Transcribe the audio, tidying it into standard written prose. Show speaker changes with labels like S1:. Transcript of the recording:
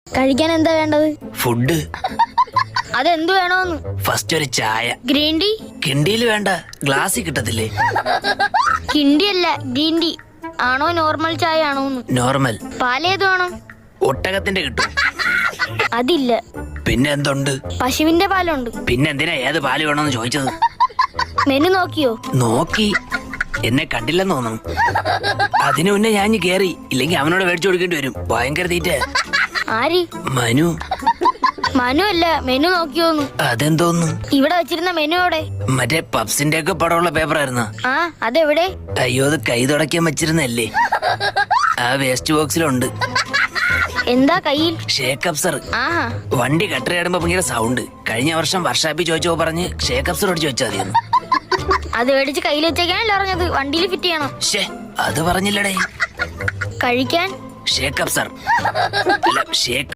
S1: കഴിക്കാൻ എന്താ വേണ്ടത്?
S2: ഫുഡ്.
S1: അതെന്ത് വേണോന്ന്?
S2: ഫസ്റ്റ് ഒരു ചായ.
S1: Green tea?
S2: കിണ്ടിയിൽ വേണ്ട, ഗ്ലാസ്സിൽ കിട്ടത്തില്ലേ?
S1: കിണ്ടി അല്ല, ഗ്രീൻ ടീ ആണോ നോർമൽ ചായ ആണോന്ന്?
S2: നോർമൽ.
S1: പാലേത് വേണം?
S2: ഒട്ടകത്തിന്റെ കിട്ടും.
S1: അതില്ല.
S2: പിന്നെ എന്തുണ്ട്?
S1: പശുവിന്റെ പാലുണ്ട്.
S2: പിന്നെ എന്തിനാ ഏത് പാല് വേണമെന്ന് ചോദിച്ചത്?
S1: മെനു നോക്കിയോ?
S2: നോക്കി. എന്നെ കണ്ടില്ലെന്ന് തോന്നുന്നു. അതിനു മുന്നേ ഞാൻ കേറി, ഇല്ലെങ്കിൽ അവനോട് മേടിച്ചു കൊടുക്കേണ്ടി വരും. ഭയങ്കര തീറ്റ.
S1: ആര്?
S2: മനു.
S1: മനു അല്ല, മെനു നോക്കിയോന്ന്.
S2: അതെന്തോന്നു?
S1: ഇവിടെ വെച്ചിരുന്ന മെനു എവിടെ?
S2: മറ്റേ പപ്സിന്റെ ഒക്കെ പടമുള്ള പേപ്പറായിരുന്ന.
S1: ആ, അതെവിടെ?
S2: അയ്യോ, അത് കൈ തുടയ്ക്കാൻ വെച്ചിരുന്നല്ലേ? ആ വേസ്റ്റ് ബോക്സിലുണ്ട്.
S1: എന്താ കയ്യിൽ?
S2: ഷേക്ക് അപ്സർ.
S1: ആഹാ.
S2: വണ്ടി കട്ടറിയാടുമ്പോ ഭയങ്കര സൗണ്ട്. കഴിഞ്ഞ വർഷം വർഷാപ്പിൽ ചോദിച്ചോ പറഞ്ഞ് ഷേക്ക് അപ്സർ ഓടിച്ച് വെച്ചാൽ മതിയെന്ന്.
S1: അത് മേടിച്ച് കയ്യിൽ വെച്ചേക്കാനല്ലോ പറഞ്ഞത്. വണ്ടിയിൽ ഫിറ്റ് ചെയ്യണം.
S2: അത് പറഞ്ഞില്ലടേ.
S1: കഴിക്കാൻ
S2: ഷേക്ക് അപ്സർ അല്ല, ഷേക്ക്